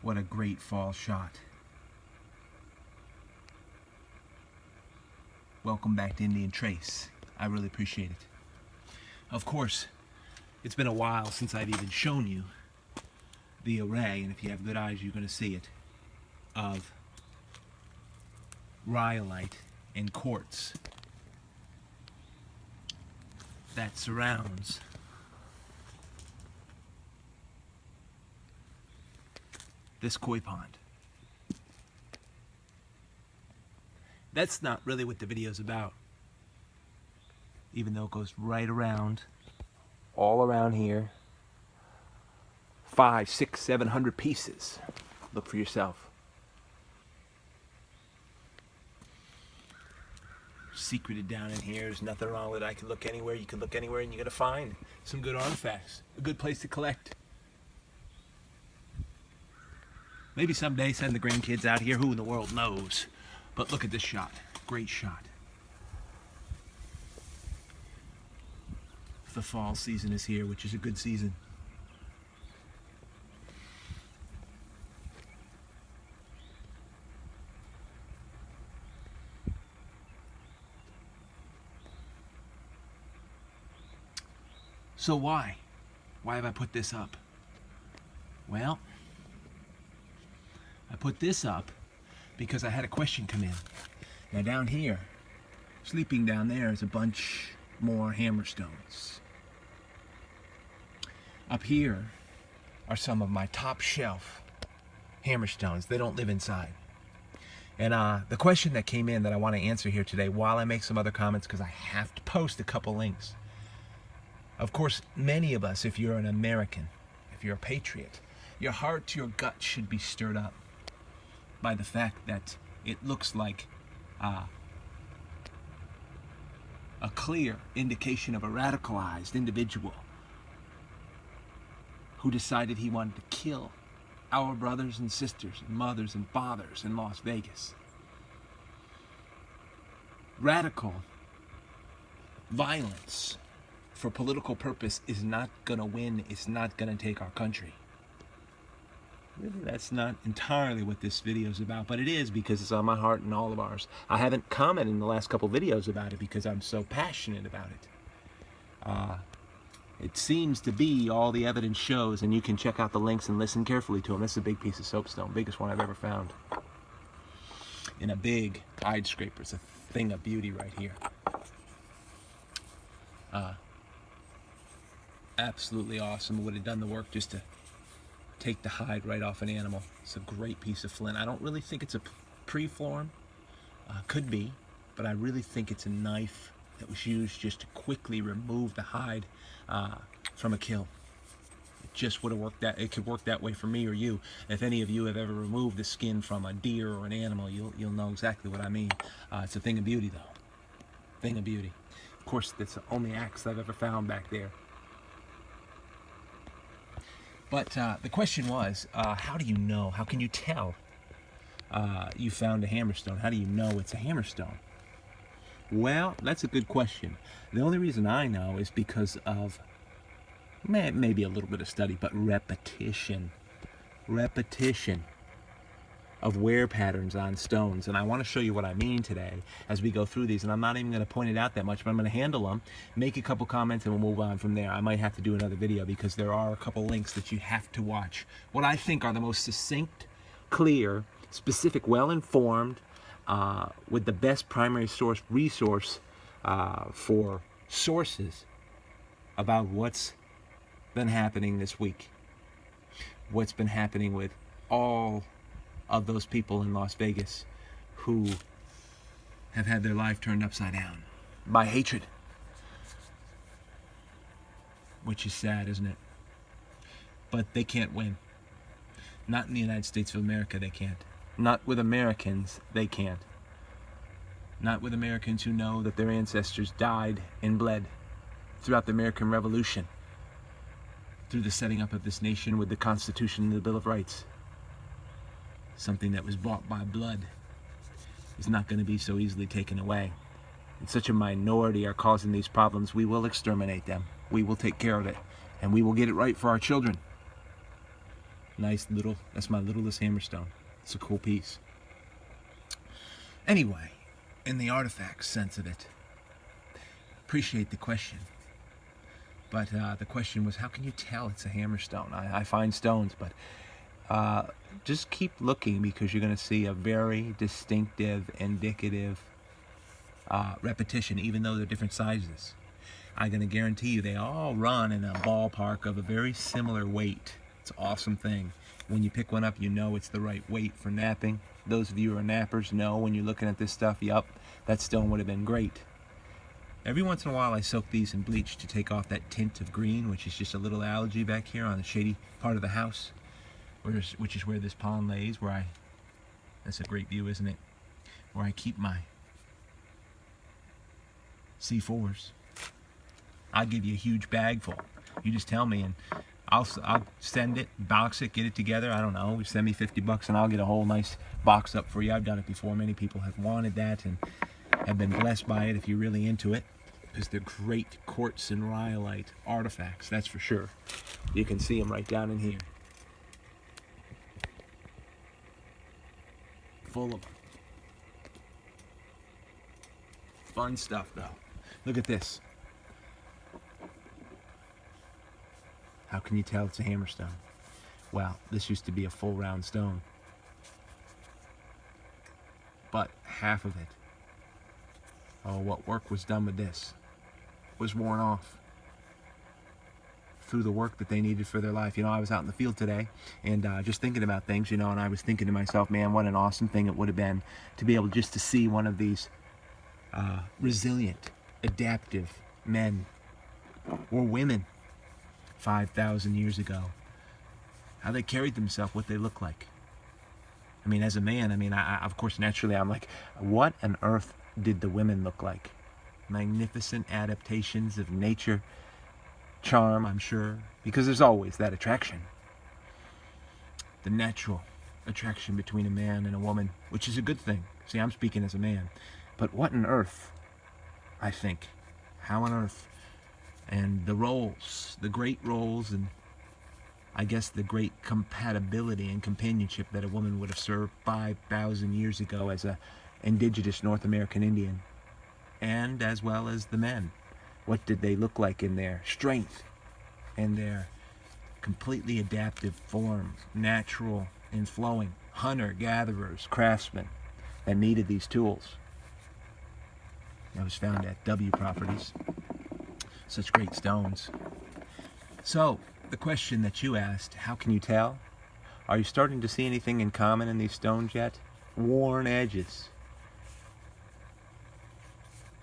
What a great fall shot. Welcome back to Indian Trace. I really appreciate it. Of course, it's been a while since I've even shown you the array, and if you have good eyes, you're going to see it, of rhyolite and quartz that surrounds this koi pond. That's not really what the video's about, even though it goes right around, all around here, 500, 600, 700 pieces. Look for yourself. Secreted down in here, there's nothing wrong with it. I can look anywhere, you can look anywhere, and you're gonna find some good artifacts. A good place to collect. Maybe someday send the grandkids out here, who in the world knows. But look at this shot, great shot. The fall season is here, which is a good season. So why? Why have I put this up? Well, I put this up because I had a question come in. Now down here, sleeping down there, is a bunch more hammerstones. Up here are some of my top shelf hammerstones. They don't live inside. And the question that came in that I want to answer here today, while I make some other comments, because I have to post a couple links. Of course, many of us, if you're an American, if you're a patriot, your heart, your gut should be stirred up by the fact that it looks like a clear indication of a radicalized individual who decided he wanted to kill our brothers and sisters and mothers and fathers in Las Vegas. Radical violence for political purpose is not going to win. It's not going to take our country. Really, that's not entirely what this video is about, but it is, because it's on my heart and all of ours. I haven't commented in the last couple videos about it because I'm so passionate about it. It seems to be, all the evidence shows, and you can check out the links and listen carefully to them. This is a big piece of soapstone, biggest one I've ever found. In a big hide scraper. It's a thing of beauty right here. Absolutely awesome. Would have done the work just to take the hide right off an animal. It's a great piece of flint. I don't really think it's a preform. Could be, but I really think it's a knife that was used just to quickly remove the hide from a kill. It just would have worked that. It could work that way for me or you. If any of you have ever removed the skin from a deer or an animal, you'll know exactly what I mean. It's a thing of beauty, though. Thing of beauty. Of course, that's the only axe I've ever found back there. But the question was, how do you know? How can you tell you found a hammerstone? How do you know it's a hammerstone? Well, that's a good question. The only reason I know is because of maybe a little bit of study, but repetition. Repetition of wear patterns on stones. And I want to show you what I mean today as we go through these. And I'm not even going to point it out that much, but I'm going to handle them, make a couple comments, and we'll move on from there. I might have to do another video because there are a couple links that you have to watch. What I think are the most succinct, clear, specific, well-informed, with the best primary source resource for sources about what's been happening this week. What's been happening with all of those people in Las Vegas who have had their life turned upside down by hatred. Which is sad, isn't it? But they can't win. Not in the United States of America, they can't. Not with Americans, they can't. Not with Americans who know that their ancestors died and bled throughout the American Revolution, through the setting up of this nation with the Constitution and the Bill of Rights. Something that was bought by blood is not going to be so easily taken away. And such a minority are causing these problems. We will exterminate them. We will take care of it. And we will get it right for our children. Nice little, that's my littlest hammerstone. It's a cool piece. Anyway, in the artifact sense of it, appreciate the question. But the question was, how can you tell it's a hammerstone? I find stones, but just keep looking, because you're going to see a very distinctive, indicative repetition, even though they're different sizes. I'm going to guarantee you they all run in a ballpark of a very similar weight. It's an awesome thing. When you pick one up, you know it's the right weight for napping. Those of you who are nappers know when you're looking at this stuff, yup, that stone would have been great. Every once in a while I soak these in bleach to take off that tint of green, which is just a little algae back here on the shady part of the house, which is where this pond lays, that's a great view, isn't it? Where I keep my C4s. I'll give you a huge bag full. You just tell me, and I'll send it, box it, get it together. I don't know, send me $50 and I'll get a whole nice box up for you. I've done it before. Many people have wanted that and have been blessed by it if you're really into it, because they're great quartz and rhyolite artifacts, that's for sure. You can see them right down in here. Full of them. Fun stuff though. Look at this. How can you tell it's a hammerstone? Well, this used to be a full round stone, but half of it, what work was done with this, was worn off through the work that they needed for their life. I was out in the field today and just thinking about things, and I was thinking to myself, man, what an awesome thing it would have been to be able just to see one of these resilient, adaptive men or women 5,000 years ago, how they carried themselves, what they look like. As a man, of course, naturally, I'm like, what on earth did the women look like? Magnificent adaptations of nature, charm, I'm sure, because there's always that attraction. The natural attraction between a man and a woman, which is a good thing. See, I'm speaking as a man. But what on earth, I think, how on earth? And the roles, the great roles, and I guess the great compatibility and companionship that a woman would have served 5,000 years ago as a indigenous North American Indian, and as well as the men. What did they look like in their strength and their completely adaptive form, natural and flowing, hunter-gatherers, craftsmen that needed these tools? That was found at W Properties. Such great stones. So, the question that you asked, how can you tell? Are you starting to see anything in common in these stones yet? Worn edges.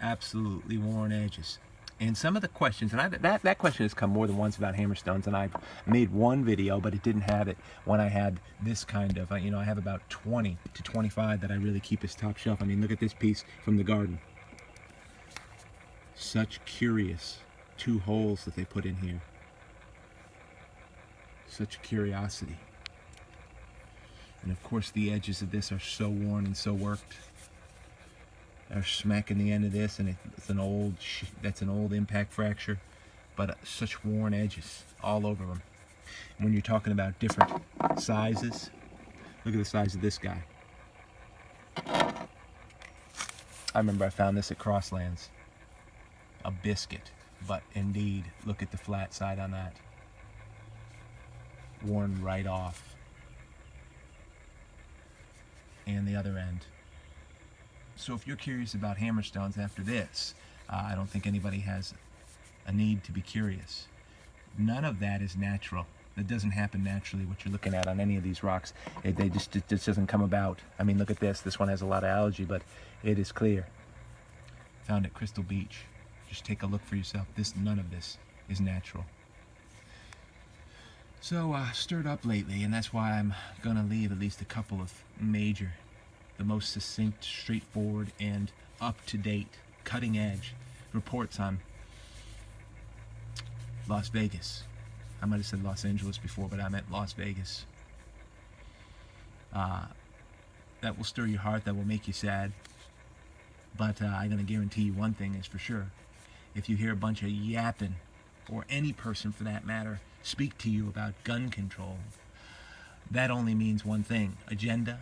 Absolutely worn edges. And some of the questions, and that question has come more than once about hammerstones, and I've made one video, but it didn't have it when I had this kind of, I have about 20 to 25 that I really keep as top shelf. Look at this piece from the garden. Such curious 2 holes that they put in here. Such curiosity. And of course the edges of this are so worn and so worked. They're smacking the end of this, and it's an old, that's an old impact fracture, but such worn edges all over them. When you're talking about different sizes, look at the size of this guy. I remember I found this at Crosslands. A biscuit, but indeed, look at the flat side on that. Worn right off. And the other end. So if you're curious about hammerstones after this, I don't think anybody has a need to be curious. None of that is natural. It doesn't happen naturally, what you're looking at on any of these rocks. It just doesn't come about. Look at this. This one has a lot of algae, but it is clear. Found at Crystal Beach. Just take a look for yourself. None of this is natural. So stirred up lately, and that's why I'm gonna leave at least a couple of major, the most succinct, straightforward, and up-to-date, cutting-edge reports on Las Vegas. I might have said Los Angeles before, but I meant Las Vegas. That will stir your heart, that will make you sad, but I'm gonna guarantee you one thing is for sure. If you hear a bunch of yapping, or any person for that matter, speak to you about gun control, that only means one thing: agenda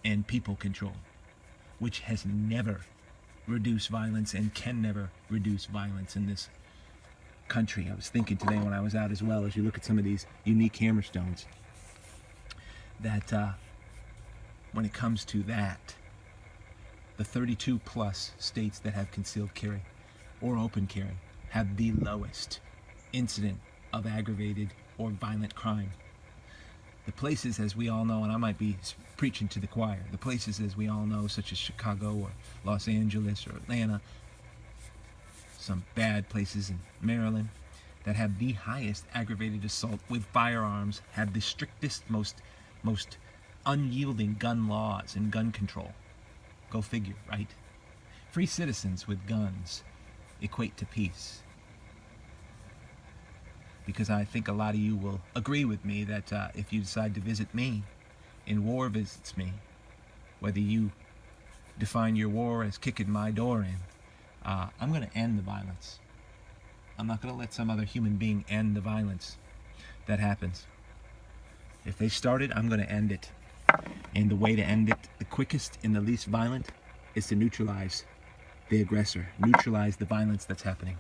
and people control, which has never reduced violence and can never reduce violence in this country. I was thinking today when I was out as well, as you look at some of these unique hammerstones, that when it comes to that, the 32 plus states that have concealed carry or open carry have the lowest incident of aggravated or violent crime. The places, as we all know, and I might be preaching to the choir, the places, as we all know, such as Chicago or Los Angeles or Atlanta, some bad places in Maryland, that have the highest aggravated assault with firearms, have the strictest, most unyielding gun laws and gun control. Go figure, right? Free citizens with guns equate to peace. Because I think a lot of you will agree with me that if you decide to visit me and war visits me, whether you define your war as kicking my door in, I'm going to end the violence. I'm not going to let some other human being end the violence that happens. If they start it, I'm going to end it. And the way to end it, the quickest and the least violent, is to neutralize the aggressor, neutralize the violence that's happening.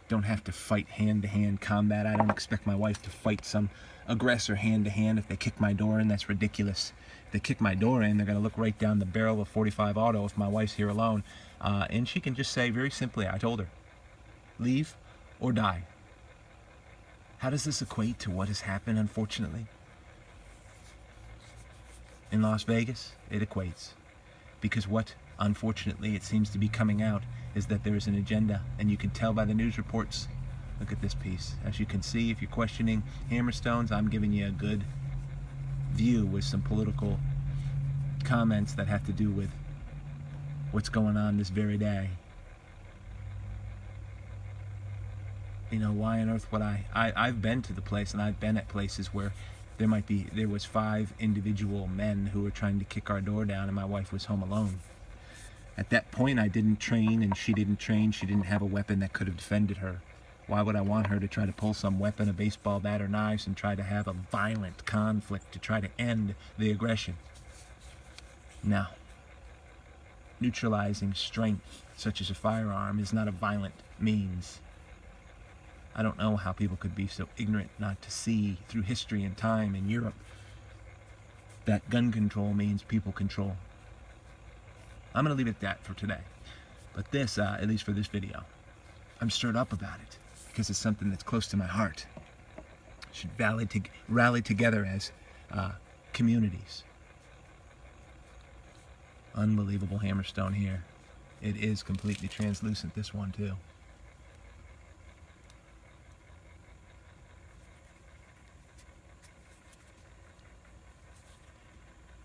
Don't have to fight hand-to-hand combat. I don't expect my wife to fight some aggressor hand-to-hand if they kick my door in. That's ridiculous. If they kick my door in, they're going to look right down the barrel of .45 auto if my wife's here alone. And she can just say very simply, I told her, leave or die. How does this equate to what has happened, unfortunately? In Las Vegas, it equates. Because what, unfortunately, it seems to be coming out is that there is an agenda, and you can tell by the news reports. Look at this piece. As you can see, if you're questioning hammerstones, I'm giving you a good view with some political comments that have to do with what's going on this very day. You know, why on earth would I've been to the place, and I've been at places where there was 5 individual men who were trying to kick our door down, and my wife was home alone. At that point, I didn't train, and she didn't train. She didn't have a weapon that could have defended her. Why would I want her to try to pull some weapon, a baseball bat or knives, and try to have a violent conflict to try to end the aggression? No. Neutralizing strength, such as a firearm, is not a violent means. I don't know how people could be so ignorant not to see through history and time in Europe that gun control means people control. I'm going to leave it at that for today. But this, at least for this video, I'm stirred up about it because it's something that's close to my heart. Should rally together as communities. Unbelievable hammerstone here. It is completely translucent, this one too.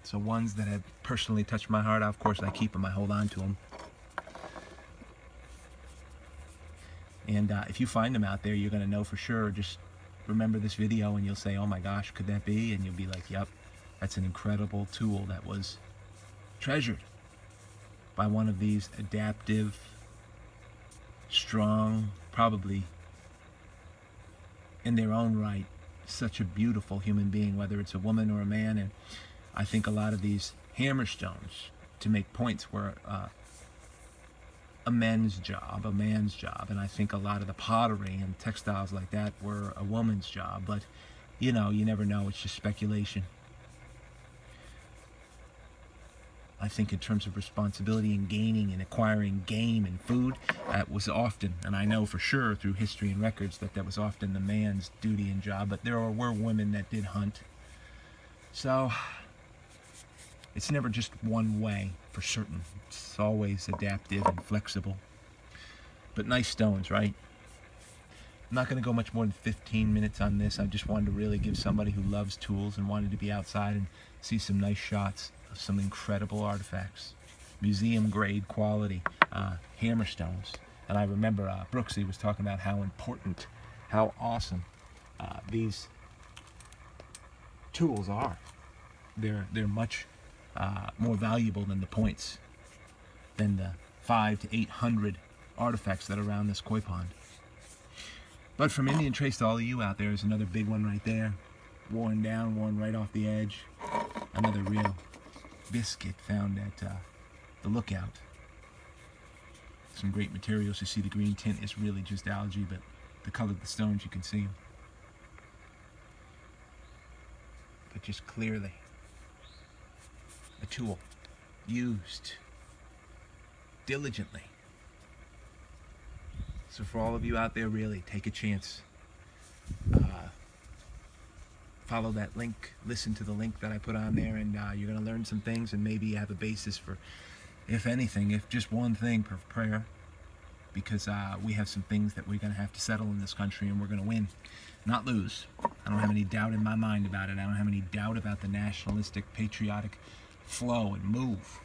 So ones that have personally touched my heart, of course I keep them, I hold on to them. And if you find them out there, you're going to know for sure. Just remember this video and you'll say, oh my gosh, could that be? And you'll be like, yep, that's an incredible tool that was treasured by one of these adaptive, strong, probably in their own right, such a beautiful human being, whether it's a woman or a man. And I think a lot of these hammerstones, to make points, were a man's job, and I think a lot of the pottery and textiles like that were a woman's job, but you know, you never know, it's just speculation. I think in terms of responsibility and gaining and acquiring game and food, that was often, and I know for sure through history and records, that was often the man's duty and job, but there were women that did hunt. So it's never just one way, for certain. It's always adaptive and flexible. But nice stones, right? I'm not going to go much more than 15 minutes on this. I just wanted to really give somebody who loves tools and wanted to be outside and see some nice shots of some incredible artifacts. Museum grade quality hammerstones. And I remember Brooksy was talking about how important, how awesome these tools are. They're much more valuable than the points, than the 500 to 800 artifacts that are around this koi pond. But from Indian Trace to all of you out there is another big one right there. worn down one right off the edge. Another real biscuit found at the lookout. Some great materials. You see the green tint is really just algae, but the color of the stones, you can see them. But just clearly a tool used diligently. So for all of you out there, really take a chance. Follow that link, listen to the link that I put on there, and you're going to learn some things and maybe have a basis for, if anything, if just one thing, for prayer. Because we have some things that we're going to have to settle in this country, and we're going to win, not lose. I don't have any doubt in my mind about it. I don't have any doubt about the nationalistic, patriotic flow and move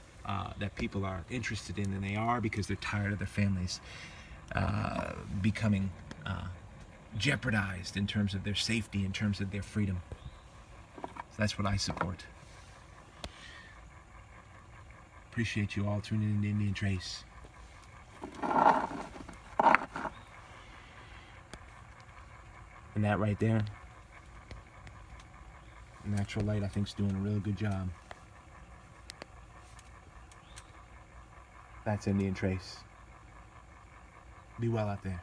that people are interested in, and they are, because they're tired of their families becoming jeopardized in terms of their safety, in terms of their freedom. So that's what I support. Appreciate you all tuning in to Indian Trace. And that right there, natural light, I think, is doing a really good job. That's Indian Trace. Be well out there.